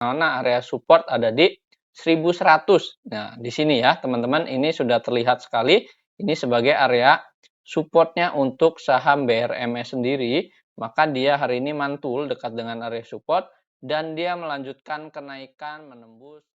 mana area support ada di 1100. Nah, di sini ya teman-teman, ini sudah terlihat sekali. Ini sebagai area supportnya untuk saham BRMS sendiri. Maka dia hari ini mantul dekat dengan area support dan dia melanjutkan kenaikan menembus.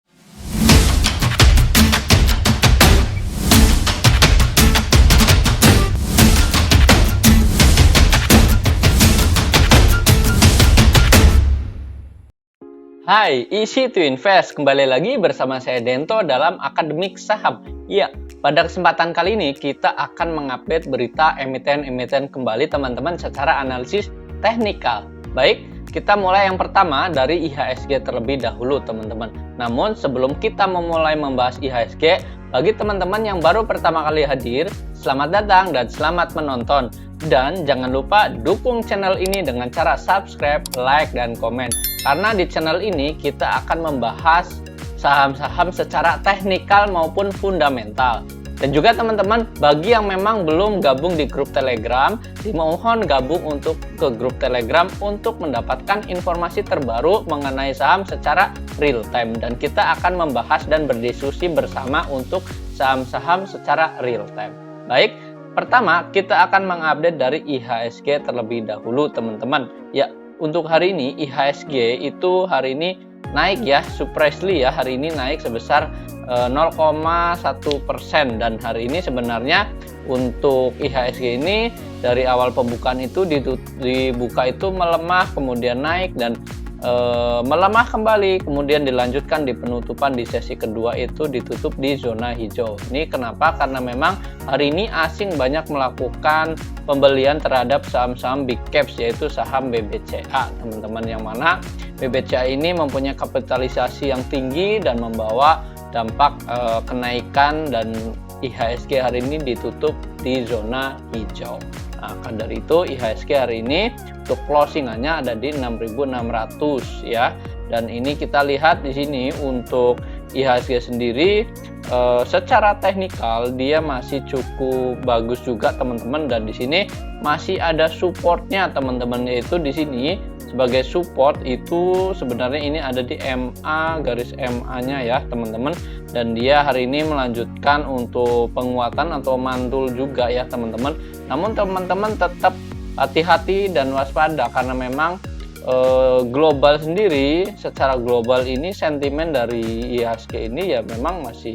Hai, Easy to Invest. Kembali lagi bersama saya Dento dalam Akademik Saham. Ya, pada kesempatan kali ini kita akan mengupdate berita emiten-emiten kembali teman-teman secara analisis teknikal. Baik, kita mulai yang pertama dari IHSG terlebih dahulu teman-teman. Namun sebelum kita memulai membahas IHSG, bagi teman-teman yang baru pertama kali hadir, selamat datang dan selamat menonton. Dan jangan lupa dukung channel ini dengan cara subscribe, like, dan komen. Karena di channel ini kita akan membahas saham-saham secara teknikal maupun fundamental. Dan juga teman-teman, bagi yang memang belum gabung di grup Telegram, dimohon gabung untuk ke grup Telegram untuk mendapatkan informasi terbaru mengenai saham secara real time. Dan kita akan membahas dan berdiskusi bersama untuk saham-saham secara real time. Baik, pertama kita akan mengupdate dari IHSG terlebih dahulu teman-teman. Ya, untuk hari ini IHSG itu hari ini naik ya, surprisingly ya, hari ini naik sebesar 0,1% dan hari ini sebenarnya untuk IHSG ini dari awal pembukaan itu dibuka itu melemah, kemudian naik dan melemah kembali, kemudian dilanjutkan di penutupan di sesi kedua itu ditutup di zona hijau. Ini kenapa? Karena memang hari ini asing banyak melakukan pembelian terhadap saham-saham big caps, yaitu saham BBCA teman-teman, yang mana BBCA ini mempunyai kapitalisasi yang tinggi dan membawa dampak kenaikan, dan IHSG hari ini ditutup di zona hijau. Nah, dari itu IHSG hari ini untuk closingannya ada di 6.600 ya. Dan ini kita lihat di sini untuk IHSG sendiri secara teknikal dia masih cukup bagus juga teman-teman, dan di sini masih ada supportnya teman-teman, yaitu di sini sebagai support itu sebenarnya ini ada di MA garis MA-nya ya teman-teman, dan dia hari ini melanjutkan untuk penguatan atau mantul juga ya teman-teman. Namun teman-teman tetap hati-hati dan waspada karena memang global sendiri, secara global ini sentimen dari IHSG ini ya memang masih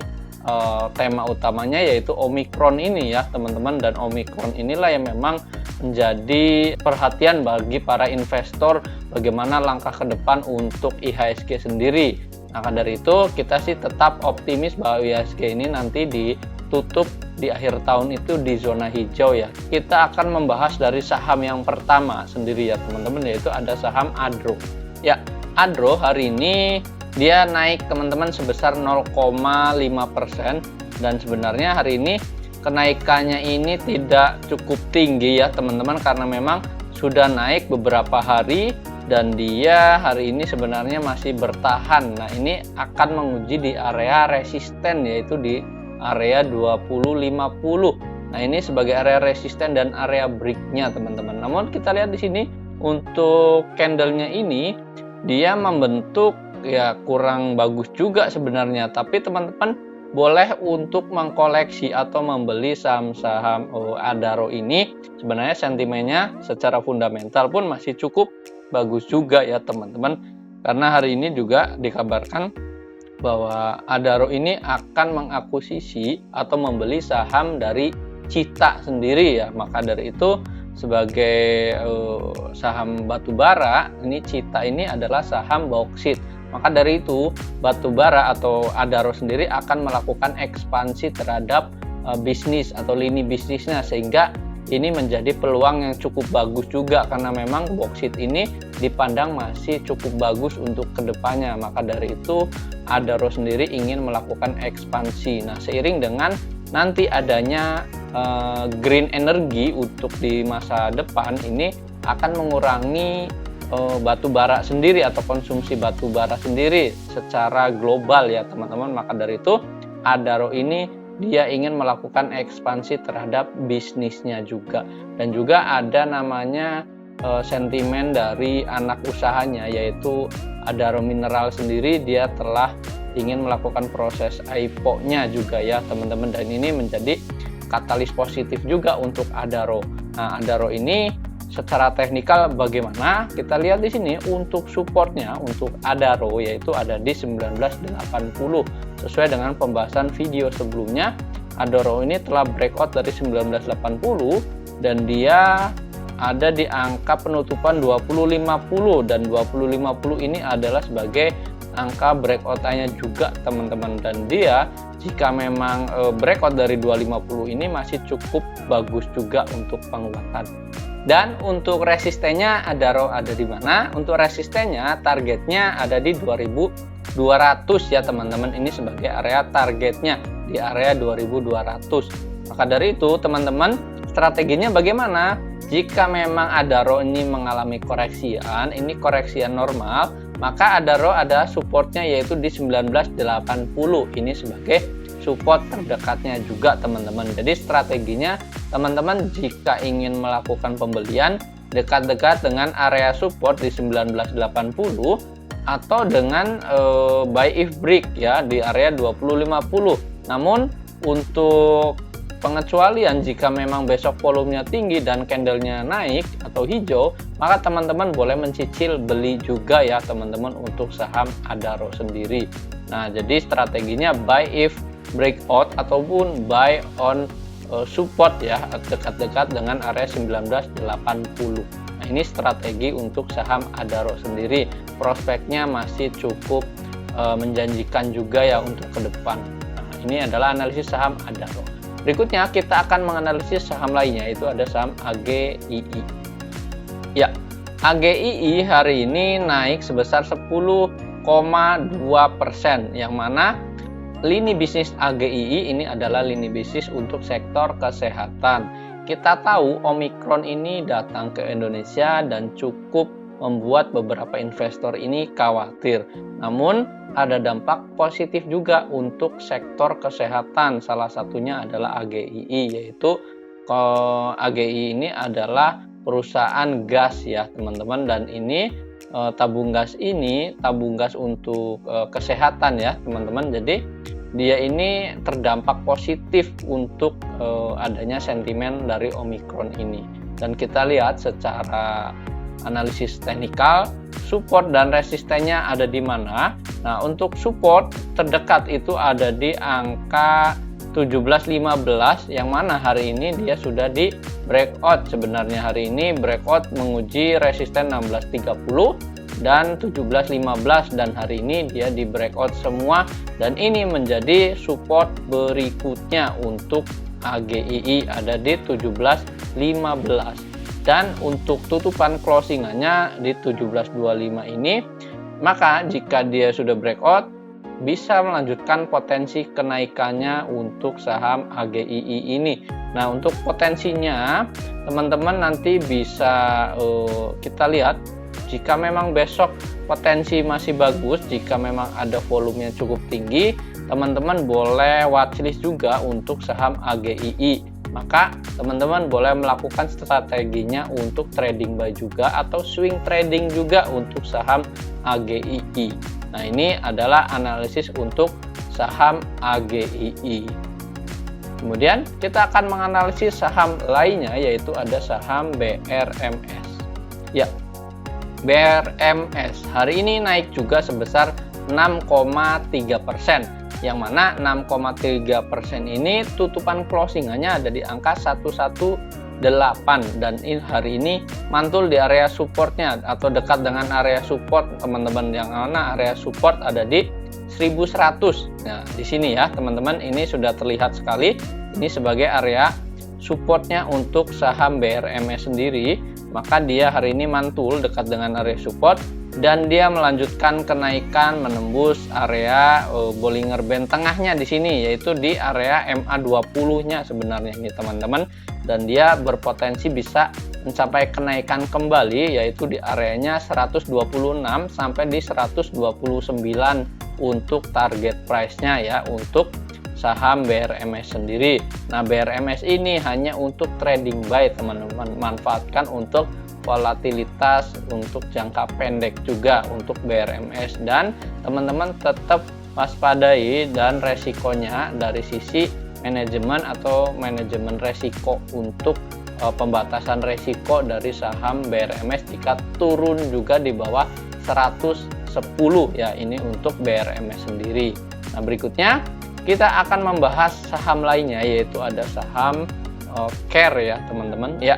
tema utamanya yaitu Omicron ini ya teman-teman, dan Omicron inilah yang memang menjadi perhatian bagi para investor bagaimana langkah ke depan untuk IHSG sendiri. Maka dari itu kita sih tetap optimis bahwa IHSG ini nanti ditutup di akhir tahun itu di zona hijau ya. Kita akan membahas dari saham yang pertama sendiri ya teman-teman, yaitu ada saham Adro. Ya, Adro hari ini dia naik teman-teman sebesar 0,5%, dan sebenarnya hari ini kenaikannya ini tidak cukup tinggi ya teman-teman, karena memang sudah naik beberapa hari dan dia hari ini sebenarnya masih bertahan. Nah, ini akan menguji di area resisten, yaitu di area 2050. Nah, ini sebagai area resisten dan area breaknya teman-teman. Namun kita lihat di sini untuk candlenya ini dia membentuk ya kurang bagus juga sebenarnya, tapi teman-teman boleh untuk mengkoleksi atau membeli saham-saham Adaro ini. Sebenarnya sentimennya secara fundamental pun masih cukup bagus juga ya teman-teman, karena hari ini juga dikabarkan bahwa Adaro ini akan mengakuisisi atau membeli saham dari Cita sendiri ya. Maka dari itu sebagai saham batubara, ini Cita ini adalah saham bauksit. Maka dari itu batubara atau Adaro sendiri akan melakukan ekspansi terhadap bisnis atau lini bisnisnya, sehingga ini menjadi peluang yang cukup bagus juga karena memang bauksit ini dipandang masih cukup bagus untuk kedepannya. Maka dari itu Adaro sendiri ingin melakukan ekspansi. Nah, seiring dengan nanti adanya green energy untuk di masa depan, ini akan mengurangi batu bara sendiri atau konsumsi batu bara sendiri secara global ya teman-teman. Maka dari itu Adaro ini dia ingin melakukan ekspansi terhadap bisnisnya juga, dan juga ada namanya sentimen dari anak usahanya, yaitu Adaro Mineral sendiri. Dia telah ingin melakukan proses IPO-nya juga ya teman-teman, dan ini menjadi katalis positif juga untuk Adaro. Nah, Adaro ini secara teknikal bagaimana? Kita lihat di sini untuk supportnya untuk Adaro yaitu ada di 1980. Sesuai dengan pembahasan video sebelumnya, Adaro ini telah breakout dari 1980 dan dia ada di angka penutupan 2050, dan 2050 ini adalah sebagai angka breakout-nya juga teman-teman, dan dia jika memang breakout dari 250 ini masih cukup bagus juga untuk penguatan. Dan untuk resistennya Adaro ada di mana? Untuk resistennya targetnya ada di 2200 ya teman-teman, ini sebagai area targetnya di area 2200. Maka dari itu teman-teman, strateginya bagaimana? Jika memang Adaro ini mengalami koreksian, ini koreksian normal, maka Adaro ada supportnya yaitu di 1980, ini sebagai support terdekatnya juga teman-teman. Jadi strateginya teman-teman jika ingin melakukan pembelian dekat-dekat dengan area support di 1980 atau dengan buy if break ya di area 2050. Namun untuk pengecualian jika memang besok volumenya tinggi dan candlenya naik atau hijau, maka teman-teman boleh mencicil beli juga ya teman-teman untuk saham Adaro sendiri. Nah, jadi strateginya buy if breakout ataupun buy on support ya dekat-dekat dengan area 1980. Nah, ini strategi untuk saham Adaro sendiri. Prospeknya masih cukup menjanjikan juga ya untuk ke depan. Nah, ini adalah analisis saham Adaro. Berikutnya kita akan menganalisis saham lainnya, itu ada saham AGII. Ya, AGII hari ini naik sebesar 10,2%, yang mana lini bisnis AGII ini adalah lini bisnis untuk sektor kesehatan. Kita tahu Omikron ini datang ke Indonesia dan cukup membuat beberapa investor ini khawatir. Namun ada dampak positif juga untuk sektor kesehatan. Salah satunya adalah AGII, yaitu AGII ini adalah perusahaan gas ya teman-teman, dan ini tabung gas untuk kesehatan ya teman-teman. Jadi dia ini terdampak positif untuk adanya sentimen dari Omikron ini, dan kita lihat secara analisis teknikal support dan resistennya ada di mana. Nah, untuk support terdekat itu ada di angka 17.15, yang mana hari ini dia sudah di breakout. Sebenarnya hari ini breakout menguji resisten 16.30 dan 17.15, dan hari ini dia di breakout semua, dan ini menjadi support berikutnya untuk AGII ada di 17.15. Dan untuk tutupan closingannya di 17.25 ini, maka jika dia sudah breakout bisa melanjutkan potensi kenaikannya untuk saham AGII ini. Nah, untuk potensinya teman-teman nanti bisa kita lihat jika memang besok potensi masih bagus, jika memang ada volumenya cukup tinggi, teman-teman boleh watchlist juga untuk saham AGII. Maka teman-teman boleh melakukan strateginya untuk trading buy juga atau swing trading juga untuk saham AGII. Nah, ini adalah analisis untuk saham AGII. Kemudian kita akan menganalisis saham lainnya, yaitu ada saham BRMS. Ya, BRMS hari ini naik juga sebesar 6,3%. Yang mana 6,3% ini tutupan closingannya ada di angka 118, dan hari ini mantul di area supportnya atau dekat dengan area support teman-teman, yang mana area support ada di 1100. Nah, di sini ya teman-teman, ini sudah terlihat sekali ini sebagai area supportnya untuk saham BRMS sendiri. Maka dia hari ini mantul dekat dengan area support, dan dia melanjutkan kenaikan menembus area Bollinger Band tengahnya di sini, yaitu di area MA20-nya sebenarnya ini teman-teman, dan dia berpotensi bisa mencapai kenaikan kembali yaitu di areanya 126 sampai di 129 untuk target price-nya ya untuk saham BRMS sendiri. Nah, BRMS ini hanya untuk trading buy teman-teman, manfaatkan untuk volatilitas untuk jangka pendek juga untuk BRMS, dan teman-teman tetap waspadai dan resikonya dari sisi manajemen atau manajemen resiko untuk pembatasan resiko dari saham BRMS jika turun juga di bawah 110 ya, ini untuk BRMS sendiri. Nah, berikutnya kita akan membahas saham lainnya, yaitu ada saham Care ya teman-teman ya.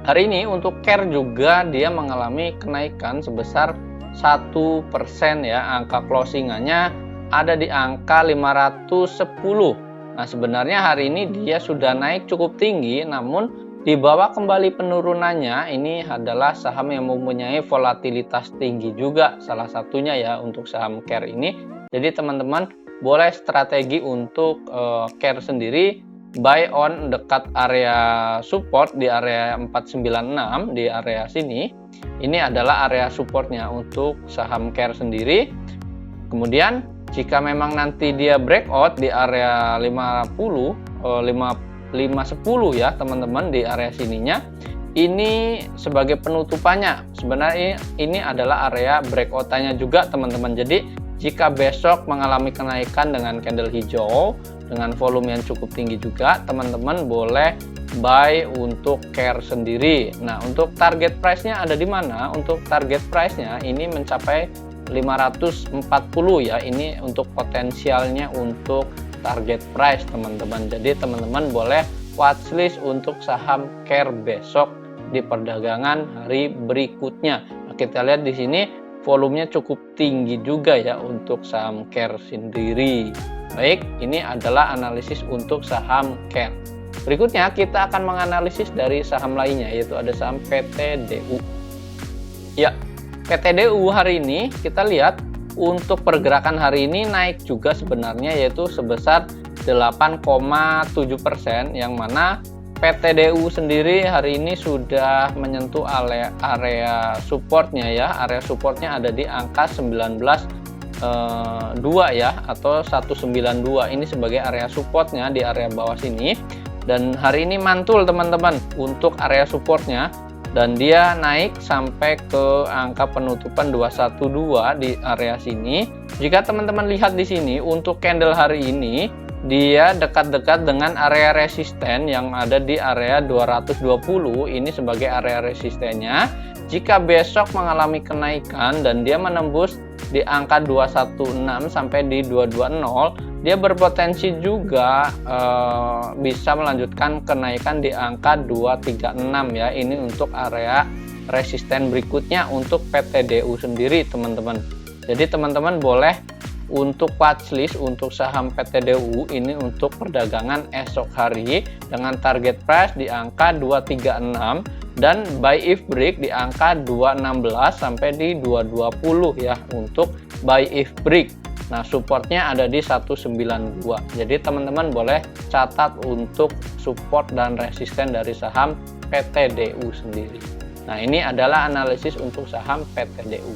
Hari ini untuk Care juga dia mengalami kenaikan sebesar 1% ya. Angka closingannya ada di angka 510. Nah, sebenarnya hari ini dia sudah naik cukup tinggi, namun di bawah kembali penurunannya. Ini adalah saham yang mempunyai volatilitas tinggi juga salah satunya ya untuk saham Care ini. Jadi teman-teman boleh strategi untuk Care sendiri buy on dekat area support di area 496, di area sini. Ini adalah area supportnya untuk saham Care sendiri. Kemudian jika memang nanti dia breakout di area 510 ya teman-teman, di area sininya, ini sebagai penutupannya. Sebenarnya ini adalah area breakoutannya juga teman-teman. Jadi jika besok mengalami kenaikan dengan candle hijau dengan volume yang cukup tinggi juga, teman-teman boleh buy untuk Care sendiri. Nah, untuk target price-nya ada di mana? Untuk target price-nya ini mencapai 540 ya. Ini untuk potensialnya untuk target price teman-teman. Jadi teman-teman boleh watchlist untuk saham Care besok di perdagangan hari berikutnya. Nah, kita lihat di sini volumenya cukup tinggi juga ya untuk saham Care sendiri. Baik, ini adalah analisis untuk saham Care. Berikutnya kita akan menganalisis dari saham lainnya, yaitu ada saham PTDU. Ya, PTDU hari ini kita lihat untuk pergerakan hari ini naik juga sebenarnya, yaitu sebesar 8,7%, yang mana PTDU sendiri hari ini sudah menyentuh area supportnya ya. Area supportnya ada di angka 19,2 ya, atau 192. Ini sebagai area supportnya di area bawah sini. Dan hari ini mantul teman-teman untuk area supportnya, dan dia naik sampai ke angka penutupan 212 di area sini. Jika teman-teman lihat di sini untuk candle hari ini, dia dekat-dekat dengan area resisten yang ada di area 220. Ini sebagai area resistennya. Jika besok mengalami kenaikan dan dia menembus di angka 216 sampai di 220, dia berpotensi juga bisa melanjutkan kenaikan di angka 236 ya. Ini untuk area resisten berikutnya untuk PTDU sendiri teman-teman. Jadi teman-teman boleh untuk watchlist untuk saham PTDU ini untuk perdagangan esok hari dengan target price di angka 236 dan buy if break di angka 216 sampai di 220 ya untuk buy if break. Nah, supportnya ada di 192. Jadi teman-teman boleh catat untuk support dan resisten dari saham PTDU sendiri. Nah, ini adalah analisis untuk saham PTDU.